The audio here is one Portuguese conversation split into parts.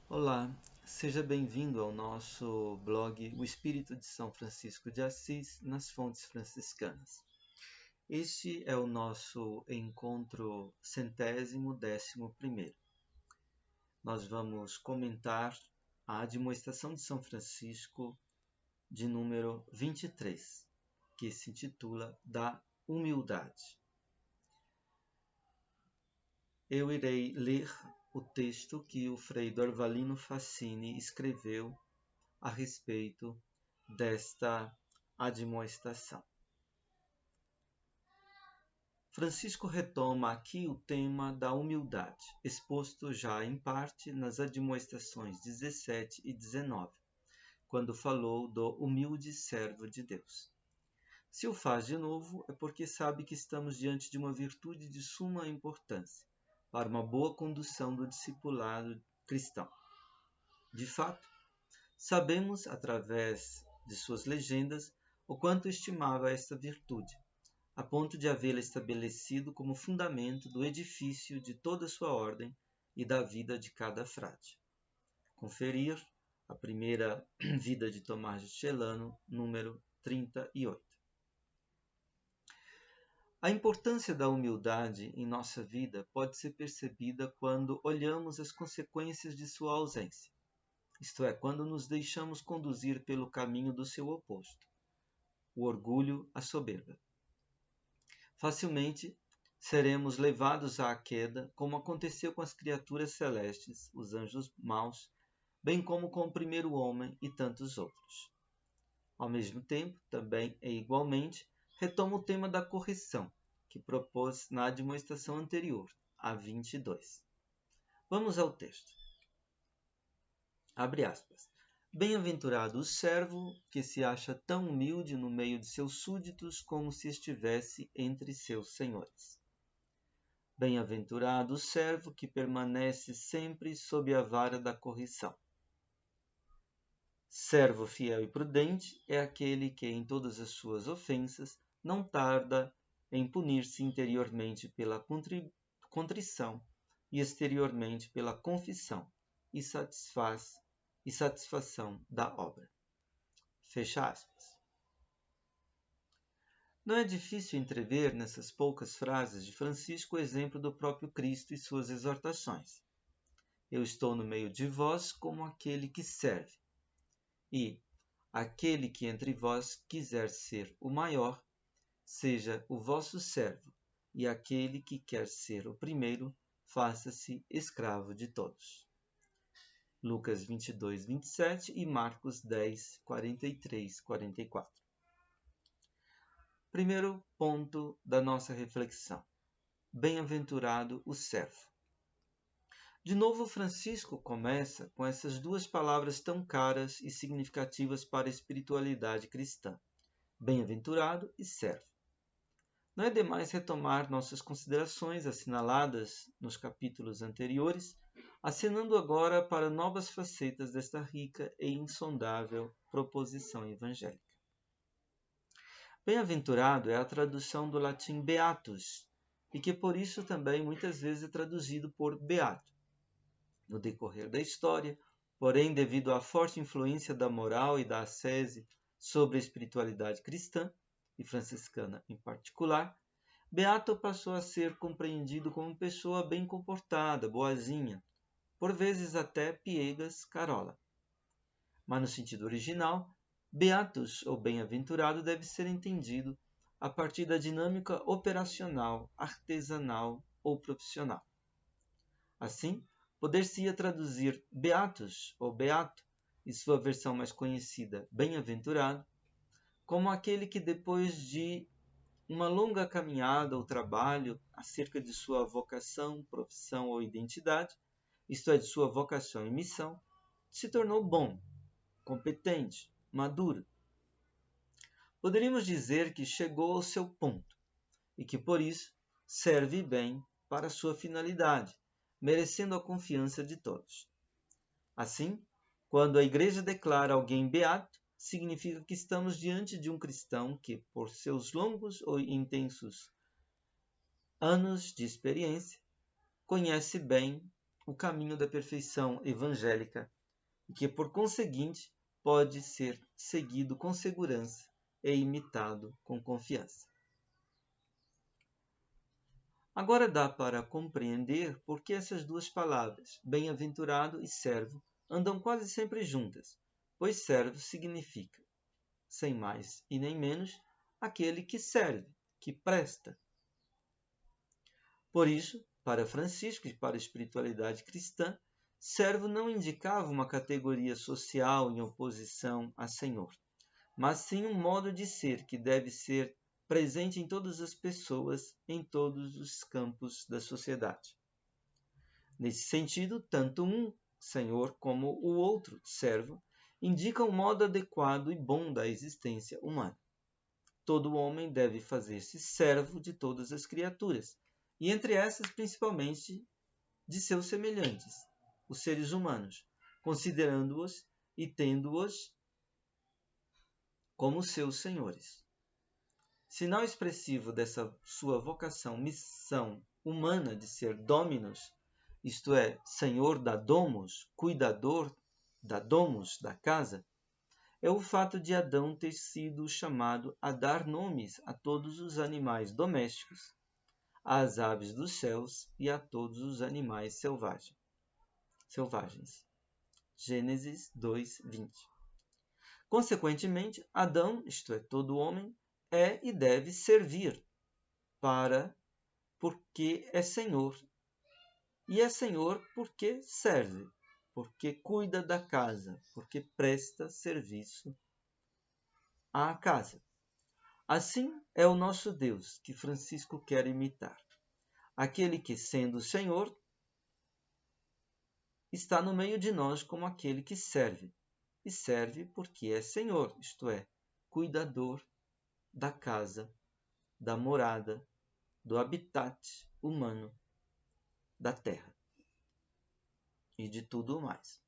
Olá, seja bem-vindo ao nosso blog O Espírito de São Francisco de Assis nas Fontes Franciscanas. Este é o nosso encontro 111º. Nós vamos comentar a admoestação de São Francisco de número 23, que se intitula Da Humildade. Eu irei ler o texto que o Frei Dorvalino Fassini escreveu a respeito desta admoestação. Francisco retoma aqui o tema da humildade, exposto já em parte nas admoestações 17 e 19, quando falou do humilde servo de Deus. Se o faz de novo, é porque sabe que estamos diante de uma virtude de suma importância para uma boa condução do discipulado cristão. De fato, sabemos, através de suas legendas, o quanto estimava esta virtude, a ponto de havê-la estabelecido como fundamento do edifício de toda a sua ordem e da vida de cada frade. Conferir a primeira vida de Tomás de Celano, número 38. A importância da humildade em nossa vida pode ser percebida quando olhamos as consequências de sua ausência, isto é, quando nos deixamos conduzir pelo caminho do seu oposto, o orgulho, a soberba. Facilmente seremos levados à queda, como aconteceu com as criaturas celestes, os anjos maus, bem como com o primeiro homem e tantos outros. Ao mesmo tempo, também e igualmente, retoma o tema da correção, que propôs na admoestação anterior, a 22. Vamos ao texto. Abre aspas. Bem-aventurado o servo que se acha tão humilde no meio de seus súditos como se estivesse entre seus senhores. Bem-aventurado o servo que permanece sempre sob a vara da correção. Servo fiel e prudente é aquele que, em todas as suas ofensas, não tarda em punir-se interiormente pela contrição e exteriormente pela confissão e satisfação da obra. Fecha aspas. Não é difícil entrever nessas poucas frases de Francisco o exemplo do próprio Cristo e suas exortações. Eu estou no meio de vós como aquele que serve. E aquele que entre vós quiser ser o maior, seja o vosso servo, e aquele que quer ser o primeiro, faça-se escravo de todos. Lucas 22, 27 e Marcos 10, 43, 44. Primeiro ponto da nossa reflexão. Bem-aventurado o servo. De novo, Francisco começa com essas duas palavras tão caras e significativas para a espiritualidade cristã: bem-aventurado e servo. Não é demais retomar nossas considerações assinaladas nos capítulos anteriores, acenando agora para novas facetas desta rica e insondável proposição evangélica. Bem-aventurado é a tradução do latim beatus, e que por isso também muitas vezes é traduzido por beato. No decorrer da história, porém, devido à forte influência da moral e da ascese sobre a espiritualidade cristã, e franciscana em particular, beato passou a ser compreendido como pessoa bem comportada, boazinha, por vezes até piegas carola. Mas no sentido original, beatus ou bem-aventurado deve ser entendido a partir da dinâmica operacional, artesanal ou profissional. Assim, poder-se-ia traduzir beatus ou beato, e sua versão mais conhecida, bem-aventurado, como aquele que depois de uma longa caminhada ou trabalho acerca de sua vocação, profissão ou identidade, isto é, de sua vocação e missão, se tornou bom, competente, maduro. Poderíamos dizer que chegou ao seu ponto e que, por isso, serve bem para sua finalidade, merecendo a confiança de todos. Assim, quando a Igreja declara alguém beato, significa que estamos diante de um cristão que, por seus longos ou intensos anos de experiência, conhece bem o caminho da perfeição evangélica e que, por conseguinte, pode ser seguido com segurança e imitado com confiança. Agora dá para compreender por que essas duas palavras, bem-aventurado e servo, andam quase sempre juntas, pois servo significa, sem mais e nem menos, aquele que serve, que presta. Por isso, para Francisco e para a espiritualidade cristã, servo não indicava uma categoria social em oposição a senhor, mas sim um modo de ser que deve ser presente em todas as pessoas, em todos os campos da sociedade. Nesse sentido, tanto um senhor como o outro servo indicam um modo adequado e bom da existência humana. Todo homem deve fazer-se servo de todas as criaturas, e entre essas principalmente de seus semelhantes, os seres humanos, considerando-os e tendo-os como seus senhores. Sinal expressivo dessa sua missão humana de ser dominus, isto é, senhor da domus, cuidador da domus, da casa, é o fato de Adão ter sido chamado a dar nomes a todos os animais domésticos, às aves dos céus e a todos os animais selvagens. Gênesis 2:20. Consequentemente, Adão, isto é, todo homem, é e deve servir porque é senhor. E é senhor porque serve, porque cuida da casa, porque presta serviço à casa. Assim é o nosso Deus que Francisco quer imitar. Aquele que, sendo Senhor, está no meio de nós como aquele que serve. E serve porque é Senhor, isto é, cuidador da casa, da morada, do habitat humano, da terra e de tudo mais.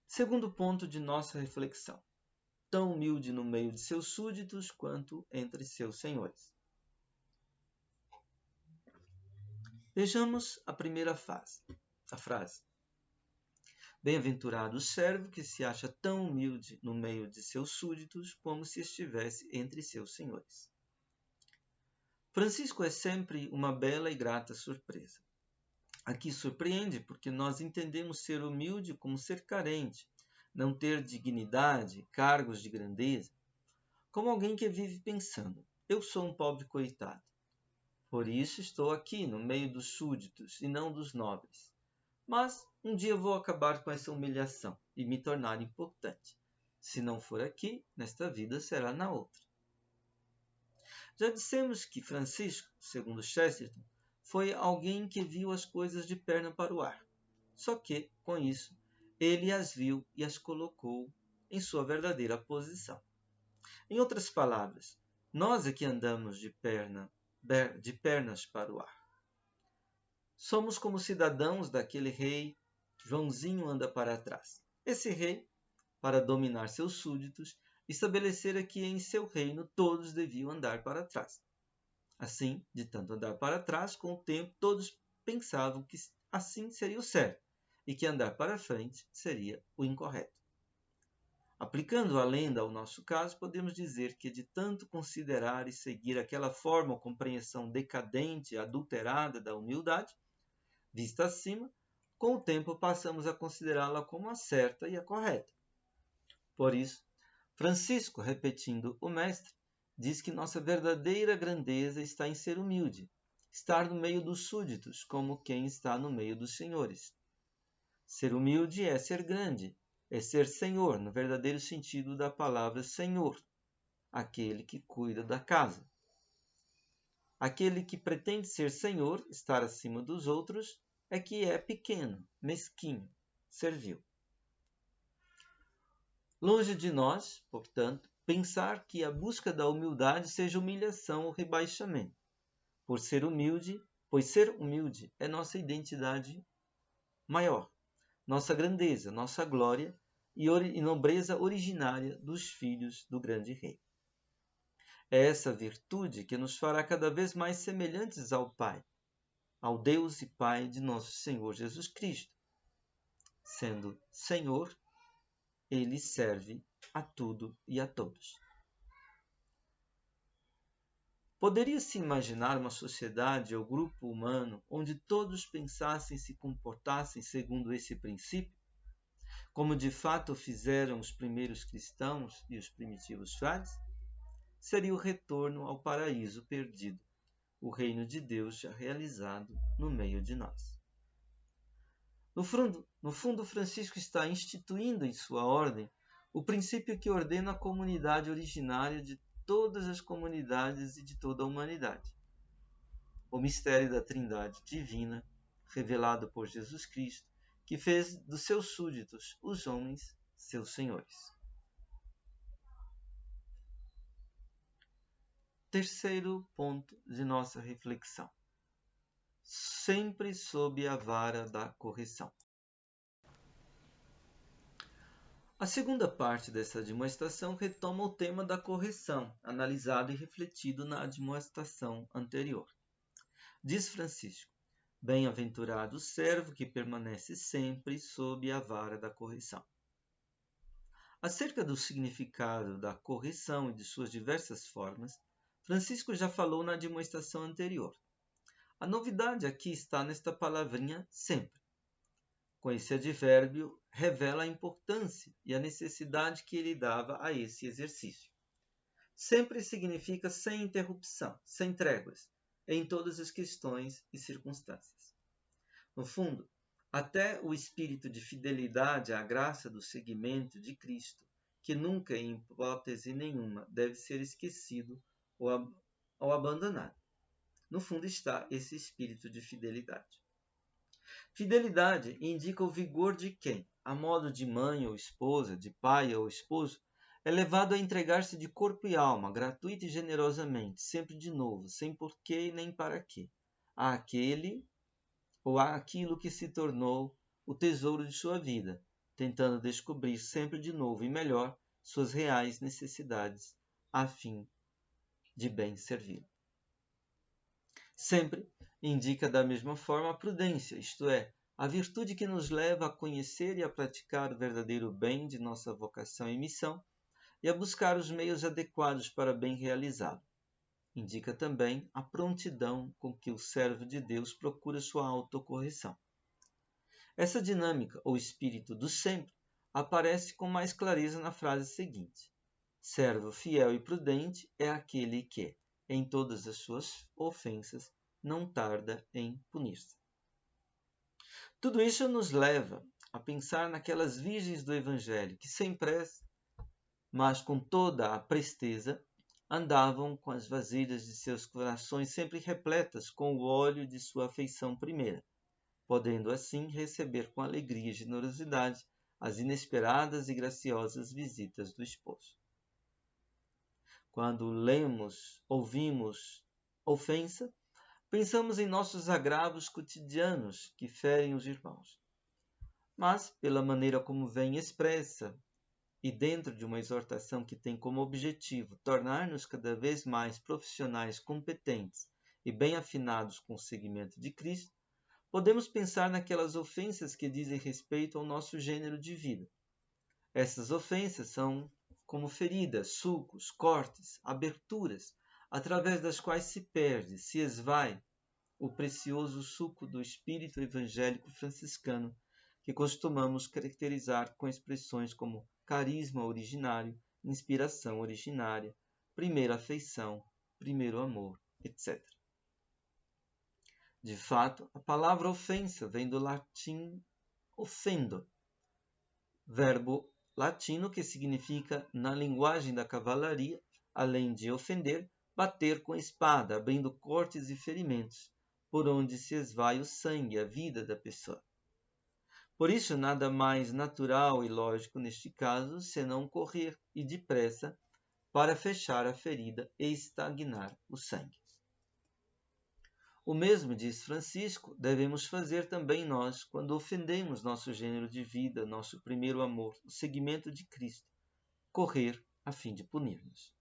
Segundo ponto de nossa reflexão. Tão humilde no meio de seus súditos quanto entre seus senhores. Vejamos a primeira frase. Bem-aventurado o servo que se acha tão humilde no meio de seus súditos como se estivesse entre seus senhores. Francisco é sempre uma bela e grata surpresa. Aqui surpreende porque nós entendemos ser humilde como ser carente, não ter dignidade, cargos de grandeza, como alguém que vive pensando, eu sou um pobre coitado. Por isso estou aqui no meio dos súditos e não dos nobres. Mas um dia vou acabar com essa humilhação e me tornar importante. Se não for aqui, nesta vida será na outra. Já dissemos que Francisco, segundo Chesterton, foi alguém que viu as coisas de perna para o ar. Só que, com isso, ele as viu e as colocou em sua verdadeira posição. Em outras palavras, nós é que andamos de pernas para o ar. Somos como cidadãos daquele rei, Joãozinho anda para trás. Esse rei, para dominar seus súditos, estabelecera que em seu reino todos deviam andar para trás. Assim, de tanto andar para trás, com o tempo todos pensavam que assim seria o certo e que andar para frente seria o incorreto. Aplicando a lenda ao nosso caso, podemos dizer que de tanto considerar e seguir aquela forma ou compreensão decadente, adulterada da humildade, vista acima, com o tempo passamos a considerá-la como a certa e a correta. Por isso, Francisco, repetindo o mestre, diz que nossa verdadeira grandeza está em ser humilde, estar no meio dos súditos, como quem está no meio dos senhores. Ser humilde é ser grande, é ser senhor, no verdadeiro sentido da palavra senhor, aquele que cuida da casa. Aquele que pretende ser senhor, estar acima dos outros, é que é pequeno, mesquinho, servil. Longe de nós, portanto, pensar que a busca da humildade seja humilhação ou rebaixamento. Pois ser humilde é nossa identidade maior, nossa grandeza, nossa glória e nobreza originária dos filhos do grande rei. É essa virtude que nos fará cada vez mais semelhantes ao Pai, ao Deus e Pai de nosso Senhor Jesus Cristo. Sendo Senhor, ele serve a tudo e a todos. Poderia-se imaginar uma sociedade ou grupo humano onde todos pensassem e se comportassem segundo esse princípio, como de fato fizeram os primeiros cristãos e os primitivos frades? Seria o retorno ao paraíso perdido, o reino de Deus já realizado no meio de nós. No fundo, Francisco está instituindo em sua ordem o princípio que ordena a comunidade originária de todas as comunidades e de toda a humanidade. O mistério da Trindade divina, revelado por Jesus Cristo, que fez dos seus súditos, os homens, seus senhores. Terceiro ponto de nossa reflexão. Sempre sob a vara da correção. A segunda parte dessa admoestação retoma o tema da correção, analisado e refletido na admoestação anterior. Diz Francisco: bem-aventurado o servo que permanece sempre sob a vara da correção. Acerca do significado da correção e de suas diversas formas, Francisco já falou na admoestação anterior. A novidade aqui está nesta palavrinha sempre. Com esse advérbio, revela a importância e a necessidade que ele dava a esse exercício. Sempre significa sem interrupção, sem tréguas, em todas as questões e circunstâncias. No fundo, até o espírito de fidelidade à graça do seguimento de Cristo, que nunca, em hipótese nenhuma, deve ser esquecido ou abandonado. No fundo está esse espírito de fidelidade. Fidelidade indica o vigor de quem, a modo de mãe ou esposa, de pai ou esposo, é levado a entregar-se de corpo e alma, gratuita e generosamente, sempre de novo, sem porquê nem para quê, àquele ou àquilo que se tornou o tesouro de sua vida, tentando descobrir sempre de novo e melhor suas reais necessidades, a fim de bem servir. Sempre indica da mesma forma a prudência, isto é, a virtude que nos leva a conhecer e a praticar o verdadeiro bem de nossa vocação e missão e a buscar os meios adequados para bem realizá-lo. Indica também a prontidão com que o servo de Deus procura sua autocorreção. Essa dinâmica, ou espírito do sempre, aparece com mais clareza na frase seguinte: servo fiel e prudente é aquele que, em todas as suas ofensas, não tarda em punir-se. Tudo isso nos leva a pensar naquelas virgens do Evangelho que, sem pressa, mas com toda a presteza, andavam com as vasilhas de seus corações sempre repletas com o óleo de sua afeição primeira, podendo assim receber com alegria e generosidade as inesperadas e graciosas visitas do esposo. Quando ouvimos ofensa, pensamos em nossos agravos cotidianos que ferem os irmãos. Mas, pela maneira como vem expressa, e dentro de uma exortação que tem como objetivo tornar-nos cada vez mais profissionais competentes e bem afinados com o seguimento de Cristo, podemos pensar naquelas ofensas que dizem respeito ao nosso gênero de vida. Essas ofensas são como feridas, sulcos, cortes, aberturas, através das quais se perde, se esvai o precioso suco do espírito evangélico franciscano que costumamos caracterizar com expressões como carisma originário, inspiração originária, primeira afeição, primeiro amor, etc. De fato, a palavra ofensa vem do latim offendo, verbo latino que significa, na linguagem da cavalaria, além de ofender, bater com a espada, abrindo cortes e ferimentos, por onde se esvai o sangue, a vida da pessoa. Por isso, nada mais natural e lógico neste caso, senão correr e depressa para fechar a ferida e estagnar o sangue. O mesmo, diz Francisco, devemos fazer também nós quando ofendemos nosso gênero de vida, nosso primeiro amor, o seguimento de Cristo, correr a fim de punir-nos.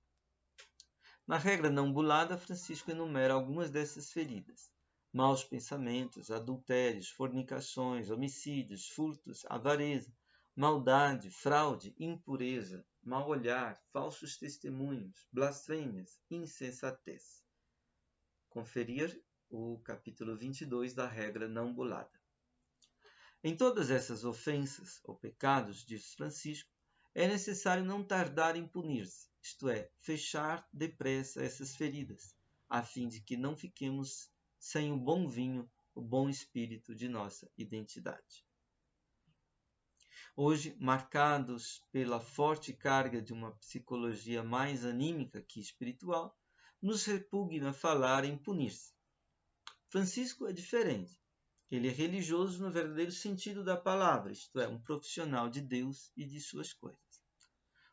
Na regra não bulada, Francisco enumera algumas dessas feridas. maus pensamentos, adultérios, fornicações, homicídios, furtos, avareza, maldade, fraude, impureza, mau olhar, falsos testemunhos, blasfêmias, insensatez. Conferir o capítulo 22 da regra não bulada. Em todas essas ofensas ou pecados, diz Francisco, é necessário não tardar em punir-se, isto é, fechar depressa essas feridas, a fim de que não fiquemos sem o bom vinho, o bom espírito de nossa identidade. Hoje, marcados pela forte carga de uma psicologia mais anímica que espiritual, nos repugna falar em punir-se. Francisco é diferente. Ele é religioso no verdadeiro sentido da palavra, isto é, um profissional de Deus e de suas coisas.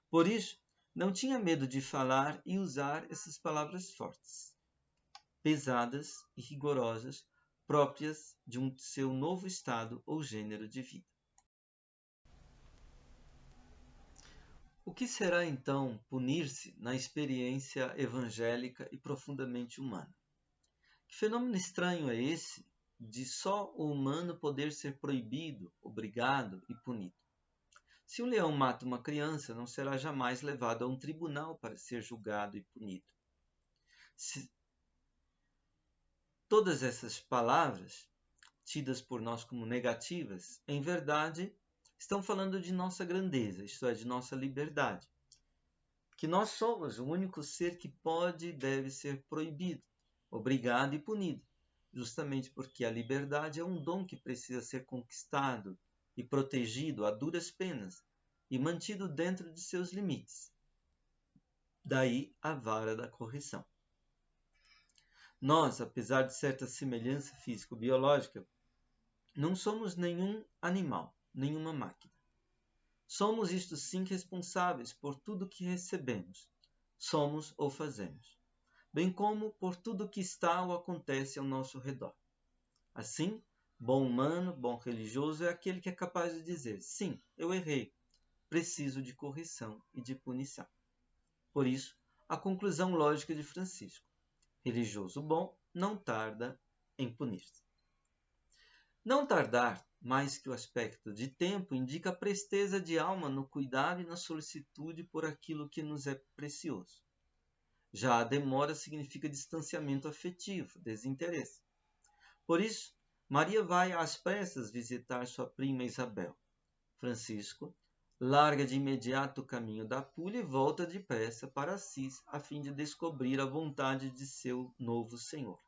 Por isso, não tinha medo de falar e usar essas palavras fortes, pesadas e rigorosas, próprias de seu novo estado ou gênero de vida. O que será então punir-se na experiência evangélica e profundamente humana? Que fenômeno estranho é esse de só o humano poder ser proibido, obrigado e punido? Se um leão mata uma criança, não será jamais levado a um tribunal para ser julgado e punido. Todas essas palavras, tidas por nós como negativas, em verdade, estão falando de nossa grandeza, isto é, de nossa liberdade. Que nós somos o único ser que pode e deve ser proibido, obrigado e punido, justamente porque a liberdade é um dom que precisa ser conquistado e protegido a duras penas e mantido dentro de seus limites. Daí a vara da correção. Nós, apesar de certa semelhança físico-biológica, não somos nenhum animal, nenhuma máquina. Somos, isto sim, responsáveis por tudo que recebemos, somos ou fazemos, bem como por tudo que está ou acontece ao nosso redor. Assim, bom humano, bom religioso é aquele que é capaz de dizer: sim, eu errei, preciso de correção e de punição. Por isso, a conclusão lógica de Francisco: religioso bom não tarda em punir-se. Não tardar, mais que o aspecto de tempo, indica a presteza de alma no cuidado e na solicitude por aquilo que nos é precioso. Já a demora significa distanciamento afetivo, desinteresse. Por isso, Maria vai às pressas visitar sua prima Isabel. Francisco larga de imediato o caminho da Puglia e volta depressa para Assis, a fim de descobrir a vontade de seu novo senhor.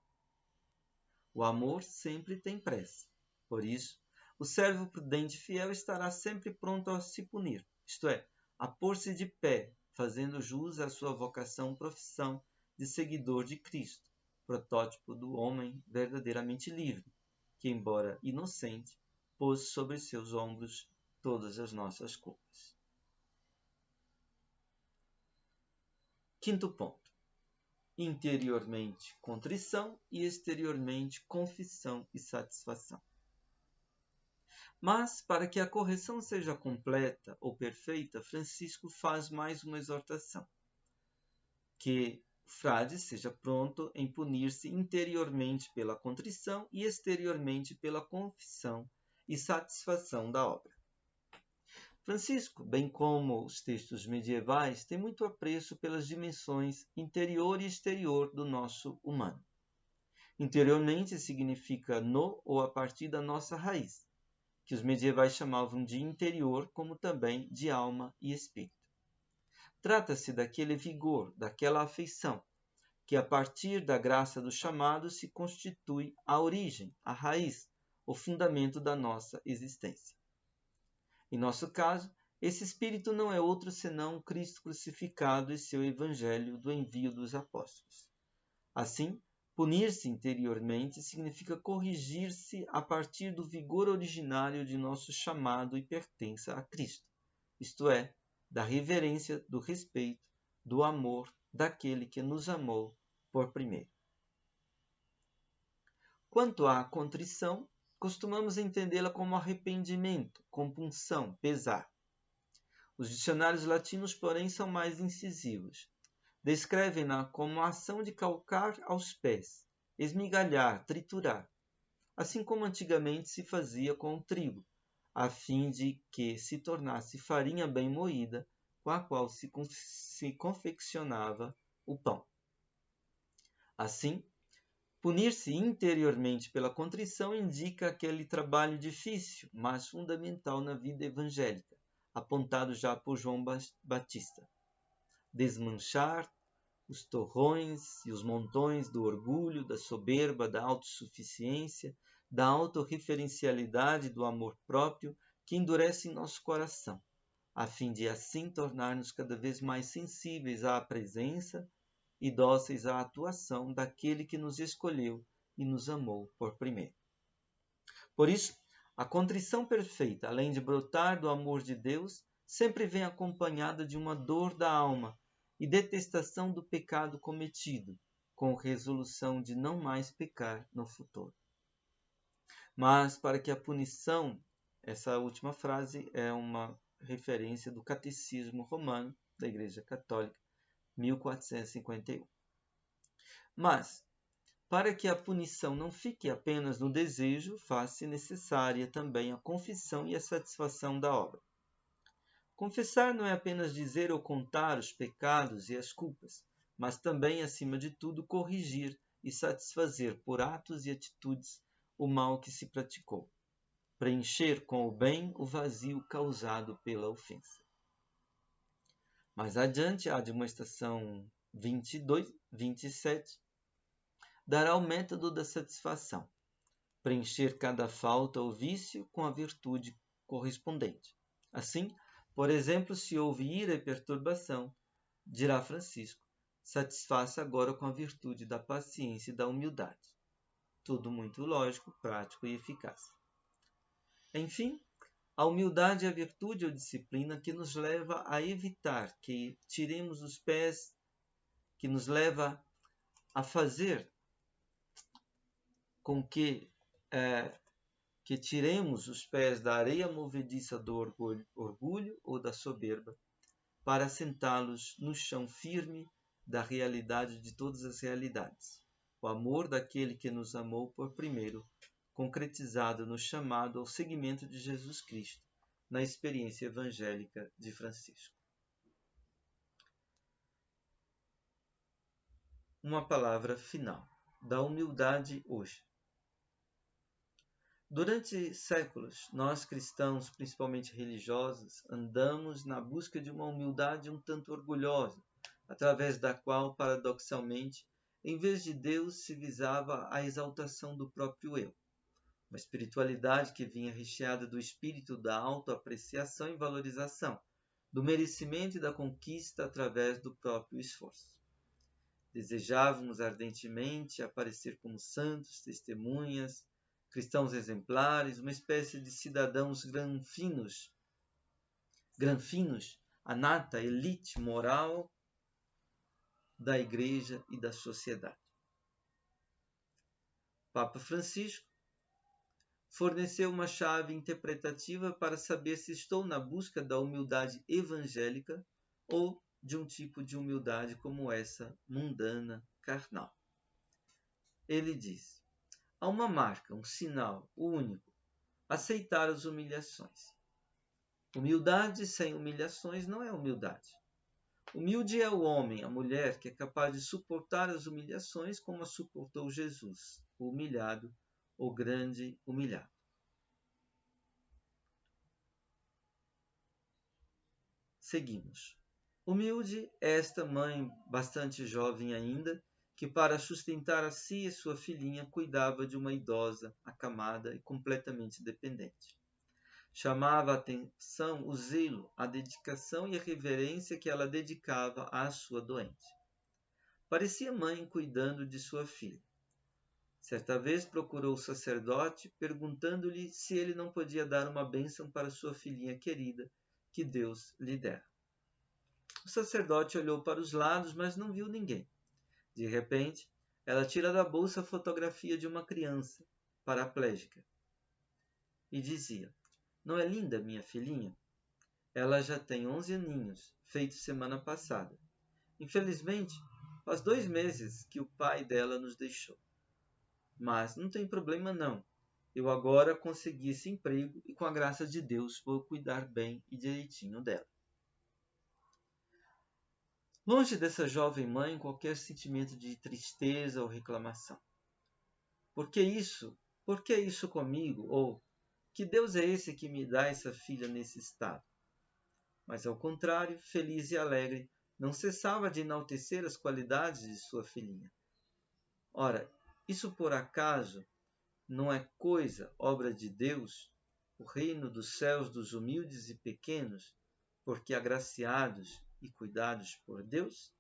O amor sempre tem pressa. Por isso, o servo prudente e fiel estará sempre pronto a se punir, isto é, a pôr-se de pé, fazendo jus à sua vocação profissão de seguidor de Cristo, protótipo do homem verdadeiramente livre, que, embora inocente, pôs sobre seus ombros todas as nossas culpas. Quinto ponto. Interiormente contrição e exteriormente confissão e satisfação. Mas, para que a correção seja completa ou perfeita, Francisco faz mais uma exortação: que o frade seja pronto em punir-se interiormente pela contrição e exteriormente pela confissão e satisfação da obra. Francisco, bem como os textos medievais, tem muito apreço pelas dimensões interior e exterior do nosso humano. Interiormente significa no ou a partir da nossa raiz, que os medievais chamavam de interior, como também de alma e espírito. Trata-se daquele vigor, daquela afeição, que a partir da graça do chamado se constitui a origem, a raiz, o fundamento da nossa existência. Em nosso caso, esse espírito não é outro senão Cristo crucificado e seu evangelho do envio dos apóstolos. Assim, punir-se interiormente significa corrigir-se a partir do vigor originário de nosso chamado e pertença a Cristo, isto é, da reverência, do respeito, do amor daquele que nos amou por primeiro. Quanto à contrição, costumamos entendê-la como arrependimento, compunção, pesar. Os dicionários latinos, porém, são mais incisivos. Descrevem-na como a ação de calcar aos pés, esmigalhar, triturar, assim como antigamente se fazia com o trigo, a fim de que se tornasse farinha bem moída, com a qual se confeccionava o pão. Assim, punir-se interiormente pela contrição indica aquele trabalho difícil, mas fundamental na vida evangélica, apontado já por João Batista. Desmanchar os torrões e os montões do orgulho, da soberba, da autossuficiência, da autorreferencialidade, do amor próprio, que endurecem nosso coração, a fim de assim tornar-nos cada vez mais sensíveis à presença e dóceis à atuação daquele que nos escolheu e nos amou por primeiro. Por isso, a contrição perfeita, além de brotar do amor de Deus, sempre vem acompanhada de uma dor da alma e detestação do pecado cometido, com resolução de não mais pecar no futuro. Mas para que a punição, essa última frase é uma referência do Catecismo Romano da Igreja Católica, 1451. Mas, para que a punição não fique apenas no desejo, faz-se necessária também a confissão e a satisfação da obra. Confessar não é apenas dizer ou contar os pecados e as culpas, mas também, acima de tudo, corrigir e satisfazer por atos e atitudes o mal que se praticou, preencher com o bem o vazio causado pela ofensa. Mais adiante, a demonstração 27, dará o método da satisfação, preencher cada falta ou vício com a virtude correspondente. Assim, por exemplo, se houve ira e perturbação, dirá Francisco, satisfaça agora com a virtude da paciência e da humildade. Tudo muito lógico, prático e eficaz. Enfim, a humildade é a virtude ou disciplina que nos leva a evitar que tiremos os pés, que nos leva a fazer com que tiremos os pés da areia movediça do orgulho ou da soberba, para assentá-los no chão firme da realidade de todas as realidades, o amor daquele que nos amou por primeiro, concretizado no chamado ao seguimento de Jesus Cristo, na experiência evangélica de Francisco. Uma palavra final da humildade hoje. Durante séculos, nós cristãos, principalmente religiosos, andamos na busca de uma humildade um tanto orgulhosa, através da qual, paradoxalmente, em vez de Deus, se visava a exaltação do próprio eu. Uma espiritualidade que vinha recheada do espírito da autoapreciação e valorização, do merecimento e da conquista através do próprio esforço. Desejávamos ardentemente aparecer como santos, testemunhas, cristãos exemplares, uma espécie de cidadãos granfinos, a nata elite moral da Igreja e da sociedade. Papa Francisco forneceu uma chave interpretativa para saber se estou na busca da humildade evangélica ou de um tipo de humildade como essa, mundana, carnal. Ele diz: há uma marca, um sinal, o único, aceitar as humilhações. Humildade sem humilhações não é humildade. Humilde é o homem, a mulher, que é capaz de suportar as humilhações como a suportou Jesus, o humilhado, o grande humilhado. Seguimos. Humilde é esta mãe, bastante jovem ainda, que para sustentar a si e sua filhinha cuidava de uma idosa, acamada e completamente dependente. Chamava a atenção o zelo, a dedicação e a reverência que ela dedicava à sua doente. Parecia mãe cuidando de sua filha. Certa vez procurou o sacerdote, perguntando-lhe se ele não podia dar uma bênção para sua filhinha querida, que Deus lhe dera. O sacerdote olhou para os lados, mas não viu ninguém. De repente, ela tira da bolsa a fotografia de uma criança, paraplégica, e dizia: não é linda minha filhinha? Ela já tem 11 aninhos, feito semana passada. Infelizmente, faz 2 meses que o pai dela nos deixou. mas não tem problema não. Eu agora consegui esse emprego e com a graça de Deus vou cuidar bem e direitinho dela. Longe dessa jovem mãe qualquer sentimento de tristeza ou reclamação. Por que isso? Por que isso comigo? Ou que Deus é esse que me dá essa filha nesse estado? Mas ao contrário, feliz e alegre, não cessava de enaltecer as qualidades de sua filhinha. Ora, isso por acaso não é coisa, obra de Deus, o reino dos céus dos humildes e pequenos, porque agraciados e cuidados por Deus?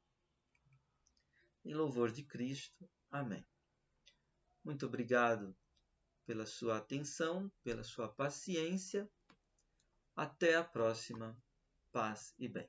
Em louvor de Cristo. Amém. Muito obrigado pela sua atenção, pela sua paciência. Até a próxima. Paz e bem.